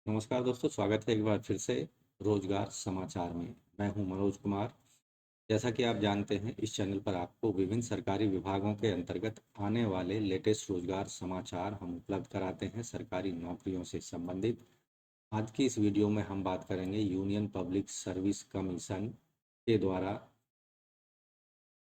नमस्कार दोस्तों, स्वागत है एक बार फिर से रोजगार समाचार में। मैं हूं मनोज कुमार। जैसा कि आप जानते हैं, इस चैनल पर आपको विभिन्न सरकारी विभागों के अंतर्गत आने वाले लेटेस्ट रोजगार समाचार हम उपलब्ध कराते हैं सरकारी नौकरियों से संबंधित। आज की इस वीडियो में हम बात करेंगे यूनियन पब्लिक सर्विस कमीशन के द्वारा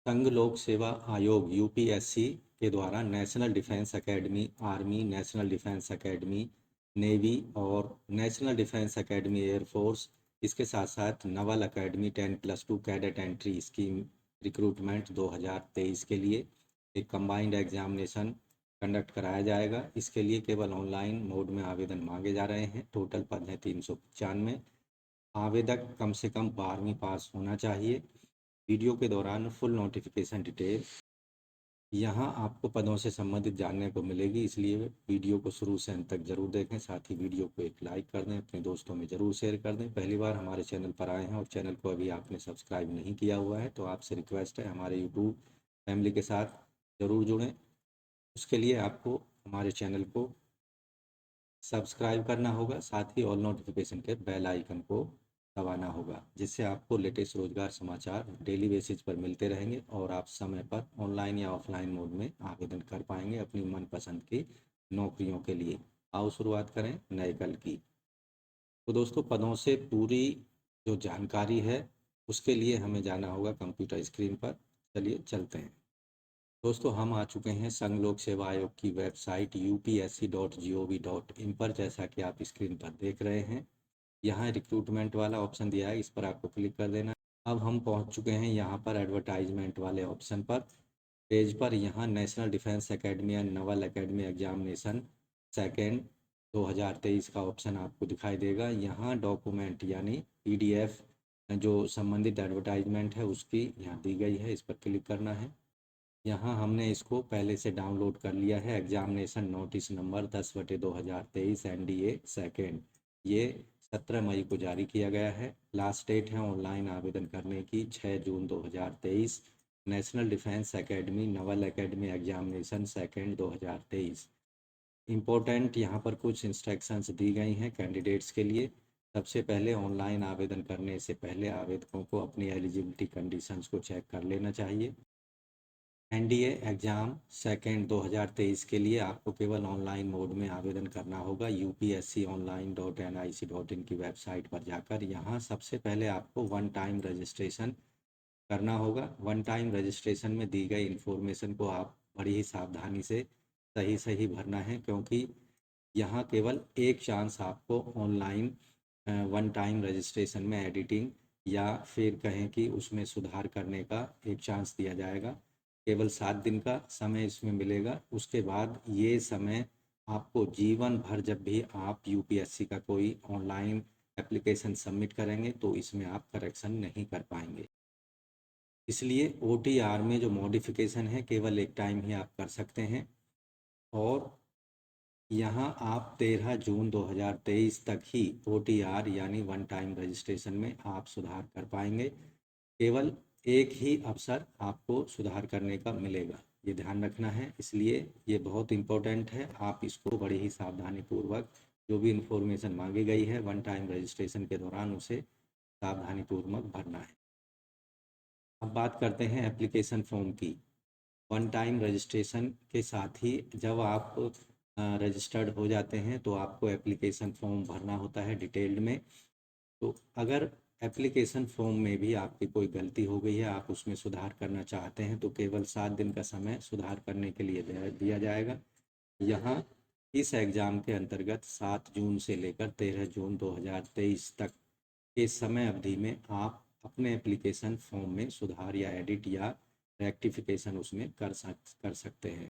संघ लोक सेवा आयोग यूपीएससी के द्वारा national defence academy army, national defence academy navy और नेशनल डिफेंस एकेडमी एयरफोर्स, इसके साथ साथ Naval academy 10+2 cadet entry scheme recruitment 2023 के लिए एक कंबाइंड एग्जामिनेशन कंडक्ट कराया जाएगा। इसके लिए केवल ऑनलाइन मोड में आवेदन मांगे जा रहे हैं। टोटल पद हैं 395। आवेदक कम से कम 12वीं पास होना चाहिए। वीडियो के दौरान फुल नोटिफिकेशन डिटेल यहाँ आपको पदों से संबंधित जानने को मिलेगी, इसलिए वीडियो को शुरू से अंत तक जरूर देखें। साथ ही वीडियो को एक लाइक कर दें, अपने दोस्तों में ज़रूर शेयर कर दें। पहली बार हमारे चैनल पर आए हैं और चैनल को अभी आपने सब्सक्राइब नहीं किया हुआ है तो आपसे रिक्वेस्ट है, हमारे यूट्यूब फैमिली के साथ ज़रूर जुड़ें। उसके लिए आपको हमारे चैनल को सब्सक्राइब करना होगा, साथ ही ऑल नोटिफिकेशन के बेल आइकन को दबाना होगा, जिससे आपको लेटेस्ट रोजगार समाचार डेली बेसिस पर मिलते रहेंगे और आप समय पर ऑनलाइन या ऑफलाइन मोड में आवेदन कर पाएंगे अपनी मनपसंद की नौकरियों के लिए। आओ शुरुआत करें नए कल की। तो दोस्तों, पदों से पूरी जो जानकारी है उसके लिए हमें जाना होगा कंप्यूटर स्क्रीन पर। चलिए चलते हैं। दोस्तों, हम आ चुके हैं संघ लोक सेवा आयोग की वेबसाइट upsc.gov.in पर। जैसा कि आप स्क्रीन पर देख रहे हैं, यहाँ रिक्रूटमेंट वाला ऑप्शन दिया है, इस पर आपको क्लिक कर देना है। अब हम पहुँच चुके हैं यहाँ पर एडवर्टाइजमेंट वाले ऑप्शन पर। पेज पर यहाँ national defence academy and Naval academy examination second 2023 का ऑप्शन आपको दिखाई देगा। यहाँ डॉक्यूमेंट यानी पीडीएफ जो संबंधित एडवर्टाइजमेंट है उसकी यहाँ दी गई है, इस पर क्लिक करना है। यहाँ हमने इसको पहले से डाउनलोड कर लिया है। Examination notice number 10/2023 NDA second, ये 17 मई को जारी किया गया है। लास्ट डेट है ऑनलाइन आवेदन करने की 6 जून 2023। National defence academy Naval academy examination second 2023। Important यहाँ पर कुछ इंस्ट्रक्शंस दी गई हैं कैंडिडेट्स के लिए। सबसे पहले ऑनलाइन आवेदन करने से पहले आवेदकों को अपनी एलिजिबिलिटी कंडीशंस को चेक कर लेना चाहिए। एनडीए एग्ज़ाम सेकेंड 2023 के लिए आपको केवल ऑनलाइन मोड में आवेदन करना होगा। upsconline.nic.in की वेबसाइट पर जाकर यहाँ सबसे पहले आपको वन टाइम रजिस्ट्रेशन करना होगा। वन टाइम रजिस्ट्रेशन में दी गई इन्फॉर्मेशन को आप बड़ी ही सावधानी से सही सही भरना है, क्योंकि यहाँ केवल एक चांस आपको ऑनलाइन वन टाइम रजिस्ट्रेशन में एडिटिंग या फिर कहें कि उसमें सुधार करने का एक चांस दिया जाएगा। केवल 7 दिन का समय इसमें मिलेगा। उसके बाद ये समय आपको जीवन भर, जब भी आप यूपीएससी का कोई ऑनलाइन एप्लीकेशन सबमिट करेंगे तो इसमें आप करेक्शन नहीं कर पाएंगे। इसलिए ओटीआर में जो मॉडिफिकेशन है केवल एक टाइम ही आप कर सकते हैं और यहाँ आप 13 जून 2023 तक ही ओटीआर यानी वन टाइम रजिस्ट्रेशन में आप सुधार कर पाएंगे। केवल एक ही अवसर आपको सुधार करने का मिलेगा, ये ध्यान रखना है। इसलिए ये बहुत इम्पोर्टेंट है, आप इसको बड़ी ही सावधानी पूर्वक जो भी इंफॉर्मेशन मांगी गई है वन टाइम रजिस्ट्रेशन के दौरान उसे सावधानी पूर्वक भरना है। अब बात करते हैं एप्लीकेशन फॉर्म की। वन टाइम रजिस्ट्रेशन के साथ ही जब आप रजिस्टर्ड हो जाते हैं तो आपको एप्लीकेशन फॉर्म भरना होता है डिटेल्ड में। तो अगर एप्लीकेशन फॉर्म में भी आपकी कोई गलती हो गई है, आप उसमें सुधार करना चाहते हैं, तो केवल 7 दिन का समय सुधार करने के लिए दिया जाएगा। यहाँ इस एग्ज़ाम के अंतर्गत 7 जून से लेकर 13 जून 2023 तक के समय अवधि में आप अपने एप्लीकेशन फॉर्म में सुधार या एडिट या रेक्टिफिकेशन उसमें कर सकते हैं।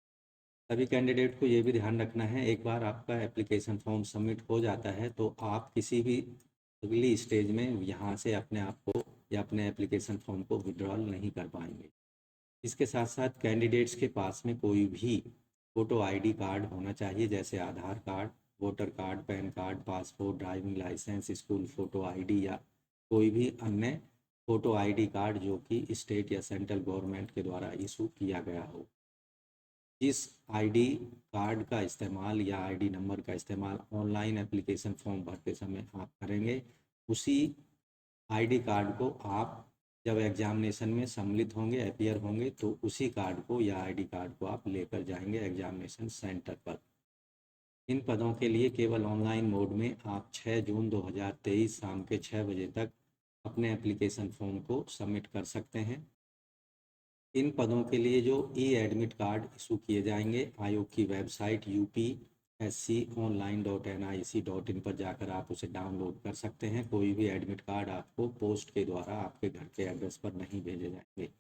सभी कैंडिडेट को ये भी ध्यान रखना है, एक बार आपका एप्लीकेशन फॉर्म सबमिट हो जाता है तो आप किसी भी अगली स्टेज में यहाँ से अपने आप को या अपने एप्लीकेशन फॉर्म को विड्रॉल नहीं कर पाएंगे। इसके साथ साथ कैंडिडेट्स के पास में कोई भी फ़ोटो आईडी कार्ड होना चाहिए, जैसे Aadhaar card, voter card, PAN card, passport, driving licence, school photo ID या कोई भी अन्य फ़ोटो आईडी कार्ड जो कि स्टेट या सेंट्रल गवर्नमेंट के द्वारा इशू किया गया हो। जिस आईडी कार्ड का इस्तेमाल या आईडी नंबर का इस्तेमाल ऑनलाइन एप्लीकेशन फॉर्म भरते समय आप करेंगे, उसी आईडी कार्ड को आप जब एग्जामिनेशन में सम्मिलित होंगे, अपीयर होंगे, तो उसी कार्ड को या आईडी कार्ड को आप लेकर जाएंगे एग्जामिनेशन सेंटर पर। इन पदों के लिए केवल ऑनलाइन मोड में आप 6 जून 2023 शाम के 6 बजे तक अपने एप्लीकेशन फॉर्म को सबमिट कर सकते हैं। इन पदों के लिए जो ई एडमिट कार्ड इशू किए जाएंगे, आयोग की वेबसाइट upsconline.nic.in पर जाकर आप उसे डाउनलोड कर सकते हैं। कोई भी एडमिट कार्ड आपको पोस्ट के द्वारा आपके घर के एड्रेस पर नहीं भेजे जाएंगे।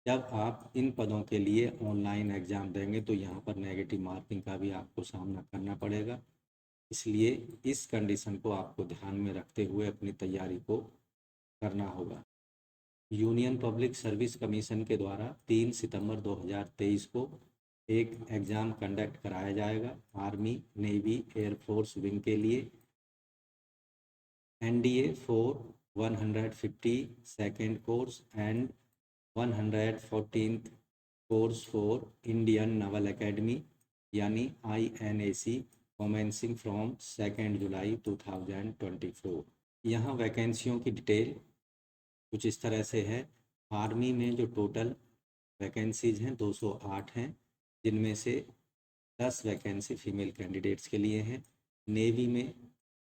जब आप इन पदों के लिए ऑनलाइन एग्ज़ाम देंगे तो यहाँ पर नेगेटिव मार्किंग का भी आपको सामना करना पड़ेगा, इसलिए इस कंडीशन को आपको ध्यान में रखते हुए अपनी तैयारी को करना होगा। यूनियन पब्लिक सर्विस कमीशन के द्वारा 3 सितंबर 2023 को एक एग्ज़ाम कंडक्ट कराया जाएगा आर्मी, नेवी, एयरफोर्स विंग के लिए। NDA 150 second course and 114th course for Indian Naval academy यानी INAC कमेंसिंग फ्रॉम 2 जुलाई 2024। यहाँ वैकेंसियों की डिटेल कुछ इस तरह से है। आर्मी में जो टोटल वैकेंसीज हैं 208 हैं, जिनमें से 10 वैकेंसी फीमेल कैंडिडेट्स के लिए हैं। नेवी में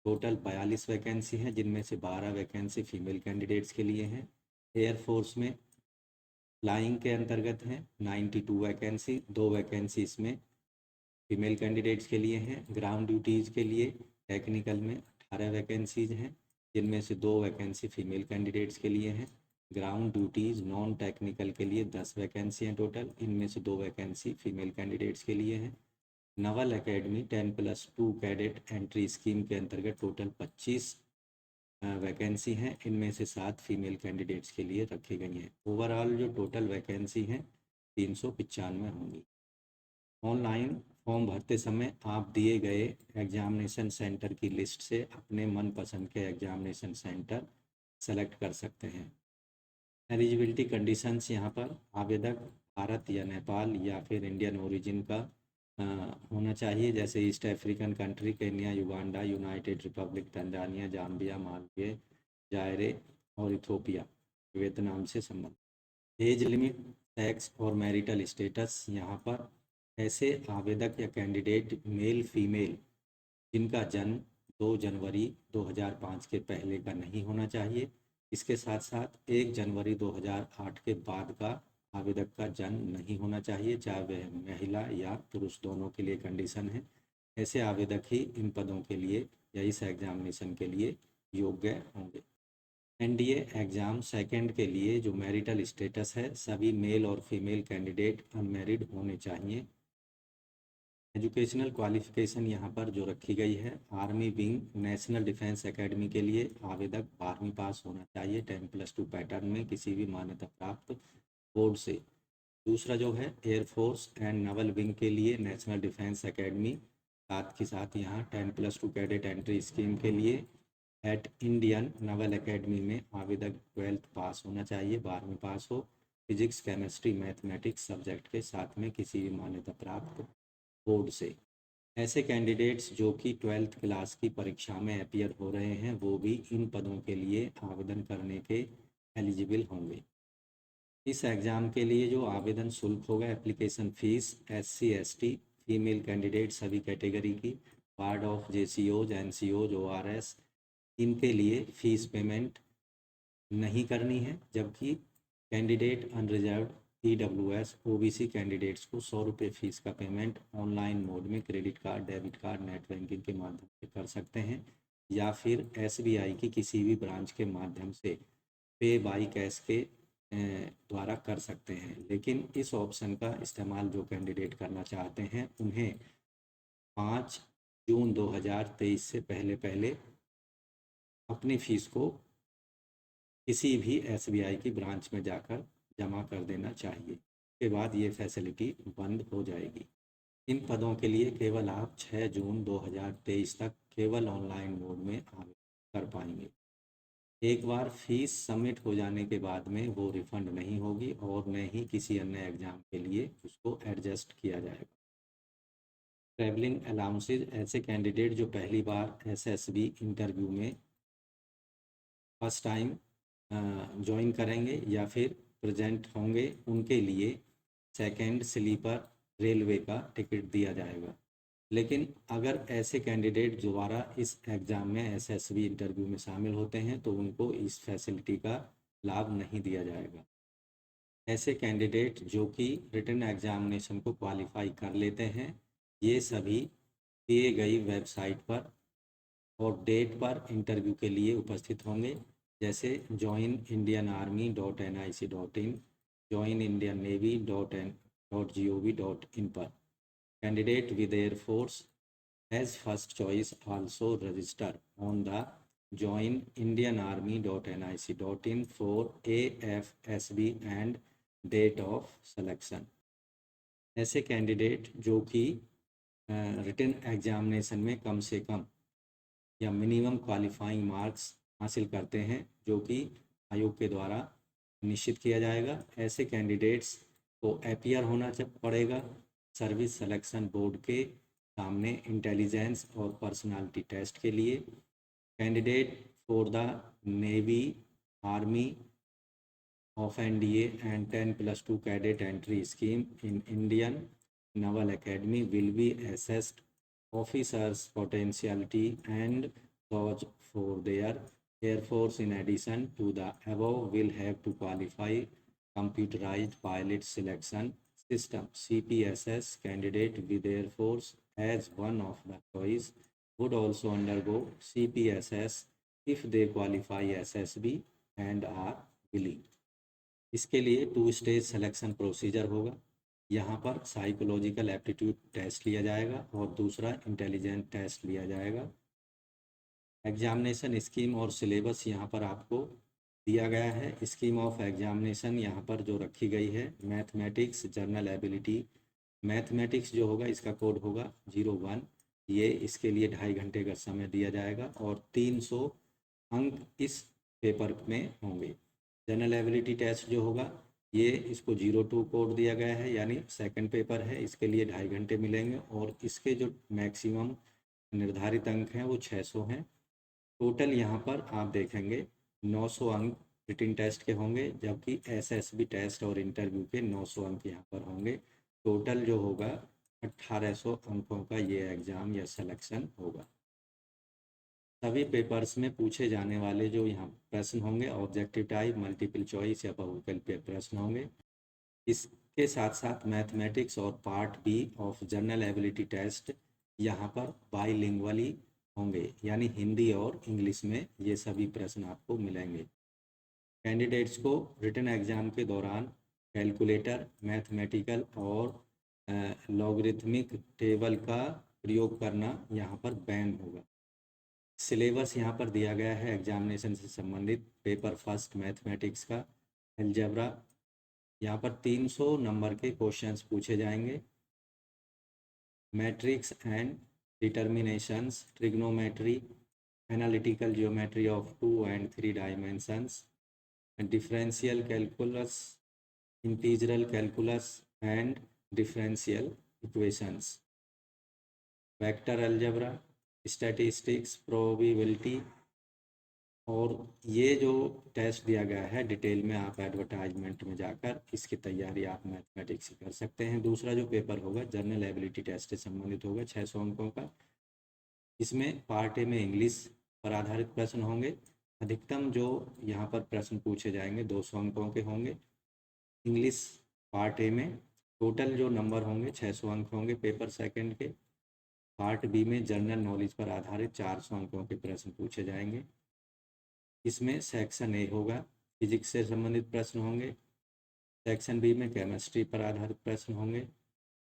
टोटल 42 वैकेंसी हैं, जिनमें से 12 वैकेंसी फीमेल कैंडिडेट्स के लिए हैं। एयरफोर्स में फ्लाइंग के अंतर्गत हैं 92 वैकेंसी, 2 वैकेंसी इसमें फीमेल कैंडिडेट्स के लिए हैं। ग्राउंड ड्यूटीज़ के लिए टेक्निकल में 18 वैकेंसीज हैं, जिनमें से 2 वैकेंसी फीमेल कैंडिडेट्स के लिए हैं। ग्राउंड ड्यूटीज़ नॉन टेक्निकल के लिए 10 वैकेंसी हैं टोटल, इनमें से 2 वैकेंसी फीमेल कैंडिडेट्स के लिए हैं। Naval academy 10+2 cadet entry scheme के अंतर्गत टोटल 25 वैकेंसी हैं, इनमें से 7 फीमेल कैंडिडेट्स के लिए रखी गई हैं। ओवरऑल जो टोटल वैकेंसी हैं 395 होंगी। ऑनलाइन फॉर्म भरते समय आप दिए गए एग्जामिनेशन सेंटर की लिस्ट से अपने मनपसंद के एग्जामिनेशन सेंटर सेलेक्ट कर सकते हैं। एलिजिबिलिटी कंडीशंस यहाँ पर आवेदक भारत या नेपाल या फिर इंडियन ओरिजिन का होना चाहिए, जैसे east African country, Kenya, Uganda, United Republic, Tanzania, Zambia, Maldives, जायरे और इथोपिया, वियतनाम से संबंधित। एज लिमिट, सेक्स और मैरिटल स्टेटस यहाँ पर ऐसे आवेदक या कैंडिडेट मेल फीमेल जिनका जन्म 2 जनवरी 2005 के पहले का नहीं होना चाहिए। इसके साथ साथ 1 जनवरी 2008 के बाद का आवेदक का जन्म नहीं होना चाहिए, चाहे वह महिला या पुरुष, दोनों के लिए कंडीशन है। ऐसे आवेदक ही इन पदों के लिए या इस एग्जामिनेशन के लिए योग्य होंगे। NDA एग्ज़ाम सेकेंड के लिए जो मैरिटल स्टेटस है, सभी मेल और फीमेल कैंडिडेट अनमैरिड होने चाहिए। एजुकेशनल क्वालिफिकेशन यहाँ पर जो रखी गई है, army wing national defence academy के लिए आवेदक 12वीं पास होना चाहिए 10+2 पैटर्न में किसी भी मान्यता प्राप्त बोर्ड से। दूसरा जो है एयरफोर्स एंड नवल विंग के लिए नेशनल डिफेंस एकेडमी, साथ ही साथ यहाँ 10+2 कैडेट एंट्री स्कीम के लिए एट इंडियन नवल एकेडमी में आवेदक 12th पास होना चाहिए, 12वीं पास हो, फिजिक्स, केमिस्ट्री, मैथमेटिक्स सब्जेक्ट के साथ में किसी भी मान्यता प्राप्त बोर्ड से। ऐसे कैंडिडेट्स जो कि 12th क्लास की परीक्षा में अपीयर हो रहे हैं, वो भी इन पदों के लिए आवेदन करने के एलिजिबल होंगे। इस एग्ज़ाम के लिए जो आवेदन शुल्क होगा, application fees SC ST female candidate सभी कैटेगरी की, ward of JCOs, NCOs, ORS, इनके लिए फ़ीस पेमेंट नहीं करनी है, जबकि candidate unreserve EWS OBC candidates को 100 रुपये फ़ीस का पेमेंट ऑनलाइन मोड में credit card, debit card, net banking के माध्यम से कर सकते हैं या फिर SBI की किसी भी ब्रांच के माध्यम से पे बाई कैश के द्वारा कर सकते हैं। लेकिन इस ऑप्शन का इस्तेमाल जो कैंडिडेट करना चाहते हैं, उन्हें 5 जून 2023 से पहले अपनी फ़ीस को किसी भी SBI की ब्रांच में जाकर जमा कर देना चाहिए। उसके बाद ये फैसिलिटी बंद हो जाएगी। इन पदों के लिए केवल आप 6 जून 2023 तक केवल ऑनलाइन मोड में आवेदन कर पाएंगे। एक बार फीस सबमिट हो जाने के बाद में वो रिफ़ंड नहीं होगी और न ही किसी अन्य एग्ज़ाम के लिए उसको एडजस्ट किया जाएगा। ट्रैवलिंग अलाउंसेज, ऐसे कैंडिडेट जो पहली बार एसएसबी इंटरव्यू में फर्स्ट टाइम ज्वाइन करेंगे या फिर प्रेजेंट होंगे, उनके लिए सेकंड स्लीपर रेलवे का टिकट दिया जाएगा। लेकिन अगर ऐसे कैंडिडेट दोबारा इस एग्ज़ाम में एसएसबी इंटरव्यू में शामिल होते हैं तो उनको इस फैसिलिटी का लाभ नहीं दिया जाएगा। ऐसे कैंडिडेट जो कि रिटन एग्जामिनेशन को क्वालिफाई कर लेते हैं, ये सभी दिए गई वेबसाइट पर और डेट पर इंटरव्यू के लिए उपस्थित होंगे, जैसे joinindianarmy.nic.in, joinindiannavy.gov.in पर। Candidate with air force as first choice also register on the joinindianarmy.nic.in for AFSB and date of selection। ऐसे कैंडिडेट जो कि रिटन एग्जामिनेशन में कम से कम या मिनिमम क्वालिफाइंग मार्क्स हासिल करते हैं, जो कि आयोग के द्वारा निश्चित किया जाएगा, ऐसे कैंडिडेट्स को अपीयर होना पड़ेगा सर्विस सिलेक्शन बोर्ड के सामने इंटेलिजेंस और पर्सनालिटी टेस्ट के लिए। Candidate for the navy, army of NDA and 10+2 cadet entry scheme in Indian Naval Academy will be assessed officers' potentiality and those for their Air Force. In addition to the above, will have to qualify computerized pilot selection system CPSS. Candidate with Air Force as one of the choice would also undergo CPSS if they qualify SSB and are willing। इसके लिए 2 stage selection procedure होगा। यहाँ पर psychological aptitude test लिया जाएगा और दूसरा intelligent test लिया जाएगा। एग्जामिनेशन स्कीम और सिलेबस यहाँ पर आपको दिया गया है। स्कीम ऑफ एग्जामिनेशन यहाँ पर जो रखी गई है, मैथमेटिक्स जनरल एबिलिटी, मैथमेटिक्स जो होगा इसका कोड होगा 01, ये इसके लिए 2.5 घंटे का समय दिया जाएगा और 300 अंक इस पेपर में होंगे। जनरल एबिलिटी टेस्ट जो होगा ये इसको 02 कोड दिया गया है, यानी सेकंड पेपर है, इसके लिए 2.5 घंटे मिलेंगे और इसके जो मैक्सिमम निर्धारित अंक हैं वो 600 हैं। टोटल यहाँ पर आप देखेंगे 900 अंक रिटन टेस्ट के होंगे, जबकि एसएसबी टेस्ट और इंटरव्यू के 900 अंक यहाँ पर होंगे। टोटल जो होगा 1800 अंकों का ये एग्ज़ाम या सिलेक्शन होगा। सभी पेपर्स में पूछे जाने वाले जो यहाँ प्रश्न होंगे ऑब्जेक्टिव टाइप, मल्टीपल चॉइस या बहुविकल्पीय प्रश्न होंगे। इसके साथ साथ मैथमेटिक्स और part B of general ability test यहाँ पर बाईलिंगुअली होंगे, यानी हिंदी और इंग्लिश में ये सभी प्रश्न आपको मिलेंगे। कैंडिडेट्स को रिटन एग्ज़ाम के दौरान कैलकुलेटर, मैथमेटिकल और लॉगरिथमिक टेबल का प्रयोग करना यहाँ पर बैन होगा। सिलेबस यहाँ पर दिया गया है एग्जामिनेशन से संबंधित। पेपर फर्स्ट मैथमेटिक्स का अलजेब्रा, यहाँ पर 300 नंबर के क्वेश्चंस पूछे जाएंगे। Matrix and determinations, trigonometry, analytical geometry of 2 and 3 dimensions, differential calculus, integral calculus and differential equations, vector algebra, statistics, probability. और ये जो टेस्ट दिया गया है डिटेल में आप एडवर्टाइजमेंट में जाकर इसकी तैयारी आप मैथमेटिक्स से कर सकते हैं। दूसरा जो पेपर होगा जनरल एबिलिटी टेस्ट से संबंधित होगा 600 अंकों का। इसमें पार्ट ए में इंग्लिश पर आधारित प्रश्न होंगे। अधिकतम जो यहाँ पर प्रश्न पूछे जाएंगे 200 अंकों के होंगे इंग्लिश पार्ट ए में। टोटल जो नंबर होंगे 600 अंक होंगे पेपर सेकंड के। पार्ट बी में जनरल नॉलेज पर आधारित 400 अंकों के प्रश्न पूछे जाएंगे। इसमें सेक्शन ए होगा, फिजिक्स से संबंधित प्रश्न होंगे। सेक्शन बी में केमिस्ट्री पर आधारित प्रश्न होंगे।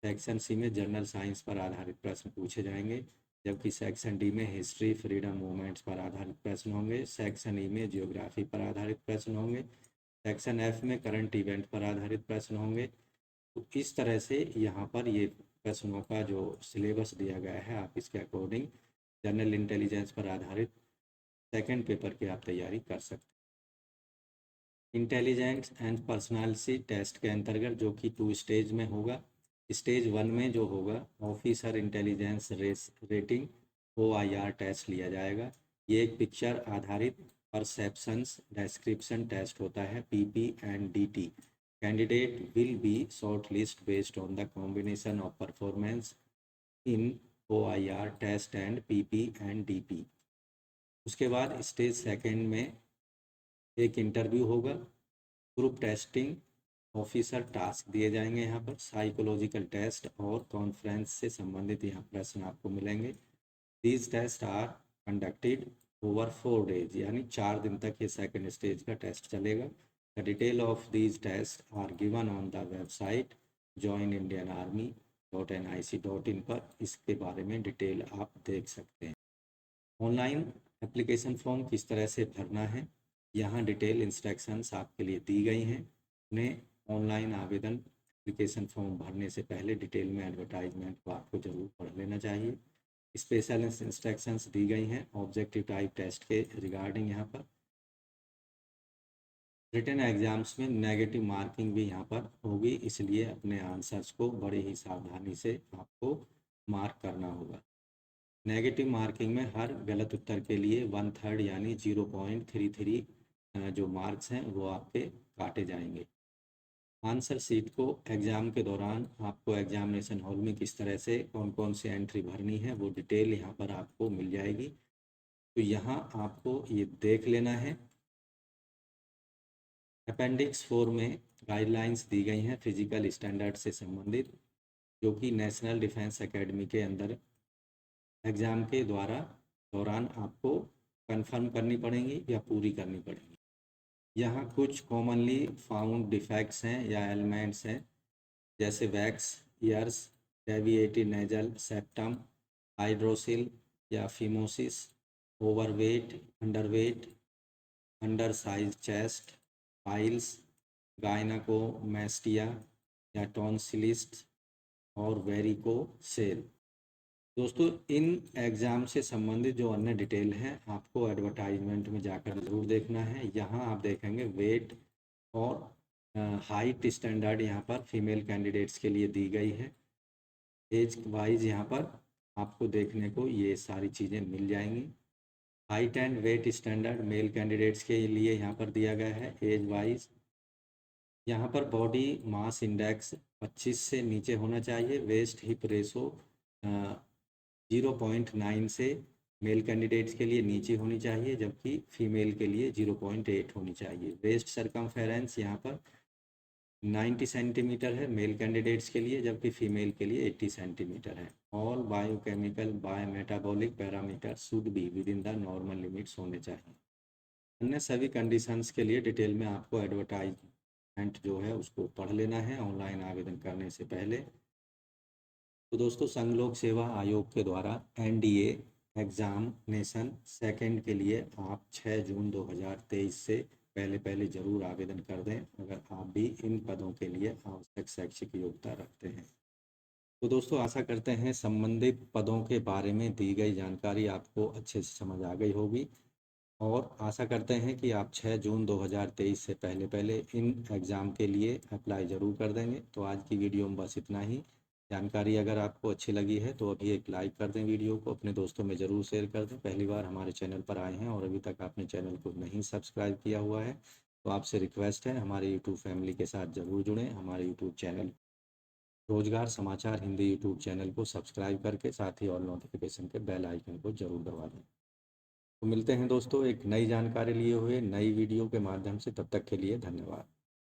सेक्शन सी में जनरल साइंस पर आधारित प्रश्न पूछे जाएंगे, जबकि सेक्शन डी में हिस्ट्री, फ्रीडम मूवमेंट्स पर आधारित प्रश्न होंगे। सेक्शन ई में जियोग्राफी पर आधारित प्रश्न होंगे। सेक्शन एफ में करंट इवेंट पर आधारित प्रश्न होंगे। तो इस तरह से यहाँ पर ये प्रश्नों का जो सिलेबस दिया गया है, आप इसके अकॉर्डिंग जनरल इंटेलिजेंस पर आधारित सेकंड पेपर की आप तैयारी कर सकते हैं। इंटेलिजेंस एंड पर्सनालिटी टेस्ट के अंतर्गत जो कि 2 स्टेज में होगा। स्टेज 1 में जो होगा officer intelligence rating OIR test लिया जाएगा। ये एक पिक्चर आधारित परसेप्शंस डिस्क्रिप्शन टेस्ट होता है PP and DT। Candidate will be short list based on the combination of performance in OIR test and PP and DP। उसके बाद स्टेज सेकंड में एक इंटरव्यू होगा। ग्रुप टेस्टिंग ऑफिसर टास्क दिए जाएंगे यहाँ पर, साइकोलॉजिकल टेस्ट और कॉन्फ्रेंस से संबंधित यहाँ प्रश्न आपको मिलेंगे। These test are conducted over 4 days, यानी 4 दिन तक ये सेकंड स्टेज का टेस्ट चलेगा। The detail of these test are given on the website joinindianarmy.nic.in पर इसके बारे में डिटेल आप देख सकते हैं। ऑनलाइन एप्लीकेशन फॉर्म किस तरह से भरना है, यहाँ डिटेल इंस्ट्रक्शंस आपके लिए दी गई हैं। उन्हें ऑनलाइन आवेदन एप्लीकेशन फॉर्म भरने से पहले डिटेल में एडवर्टाइजमेंट को आपको जरूर पढ़ लेना चाहिए। स्पेशल इंस्ट्रक्शंस दी गई हैं ऑब्जेक्टिव टाइप टेस्ट के रिगार्डिंग। यहाँ पर रिटन एग्जाम्स में नेगेटिव मार्किंग भी यहाँ पर होगी, इसलिए अपने आंसर्स को बड़े ही सावधानी से आपको मार्क करना होगा। नेगेटिव मार्किंग में हर गलत उत्तर के लिए 1/3 यानी 0.33 जो मार्क्स हैं वो आपके काटे जाएंगे। आंसर शीट को एग्ज़ाम के दौरान आपको एग्जामिनेशन हॉल में किस तरह से कौन कौन सी एंट्री भरनी है वो डिटेल यहाँ पर आपको मिल जाएगी, तो यहाँ आपको ये देख लेना है। अपेंडिक्स 4 में गाइडलाइंस दी गई हैं फिजिकल स्टैंडर्ड से संबंधित, जो कि नेशनल डिफेंस एकेडमी के अंदर एग्ज़ाम के दौरान आपको कंफर्म करनी पड़ेंगी या पूरी करनी पड़ेंगी। यहाँ कुछ कॉमनली फाउंड डिफेक्ट्स हैं या एलिमेंट्स हैं, जैसे wax ears, deviated nasal septum, hydrocele या phimosis, overweight, underweight, under size chest, piles, gynaecomastia या टॉन्सिलिस्ट और वेरिकोसेल। दोस्तों इन एग्ज़ाम से संबंधित जो अन्य डिटेल हैं आपको एडवर्टाइजमेंट में जाकर ज़रूर देखना है। यहाँ आप देखेंगे वेट और हाइट स्टैंडर्ड यहाँ पर फीमेल कैंडिडेट्स के लिए दी गई है। एज वाइज यहाँ पर आपको देखने को ये सारी चीज़ें मिल जाएंगी। Height and weight standard male candidates के लिए यहाँ पर दिया गया है एज वाइज। यहाँ पर बॉडी मास इंडेक्स 25 से नीचे होना चाहिए। वेस्ट हिप रेशो 0.9 से मेल कैंडिडेट्स के लिए नीचे होनी चाहिए, जबकि फीमेल के लिए 0.8 होनी चाहिए। वेस्ट सरकमफेरेंस यहाँ पर 90 सेंटीमीटर है मेल कैंडिडेट्स के लिए, जबकि फीमेल के लिए 80 सेंटीमीटर है। All biochemical biometabolic parameter should be within the normal limits होने चाहिए। अन्य सभी कंडीशंस के लिए डिटेल में आपको एडवर्टाइजमेंट जो है उसको पढ़ लेना है ऑनलाइन आवेदन करने से पहले। तो दोस्तों संघ लोक सेवा आयोग के द्वारा NDA एग्जामिनेशन सेकंड के लिए आप 6 जून 2023 से पहले ज़रूर आवेदन कर दें, अगर आप भी इन पदों के लिए आवश्यक शैक्षिक योग्यता रखते हैं। तो दोस्तों आशा करते हैं संबंधित पदों के बारे में दी गई जानकारी आपको अच्छे से समझ आ गई होगी, और आशा करते हैं कि आप 6 जून 2023 से पहले इन एग्ज़ाम के लिए अप्लाई ज़रूर कर देंगे। तो आज की वीडियो में बस इतना ही। जानकारी अगर आपको अच्छी लगी है तो अभी एक लाइक कर दें, वीडियो को अपने दोस्तों में ज़रूर शेयर कर दें। पहली बार हमारे चैनल पर आए हैं और अभी तक आपने चैनल को नहीं सब्सक्राइब किया हुआ है तो आपसे रिक्वेस्ट है हमारे यूट्यूब फैमिली के साथ ज़रूर जुड़ें। हमारे यूट्यूब चैनल रोजगार समाचार हिंदी यूट्यूब चैनल को सब्सक्राइब करके साथ ही ऑल नोटिफिकेशन के बेल आइकन को ज़रूर दबा दें। तो मिलते हैं दोस्तों एक नई जानकारी लिए हुए नई वीडियो के माध्यम से, तब तक के लिए धन्यवाद।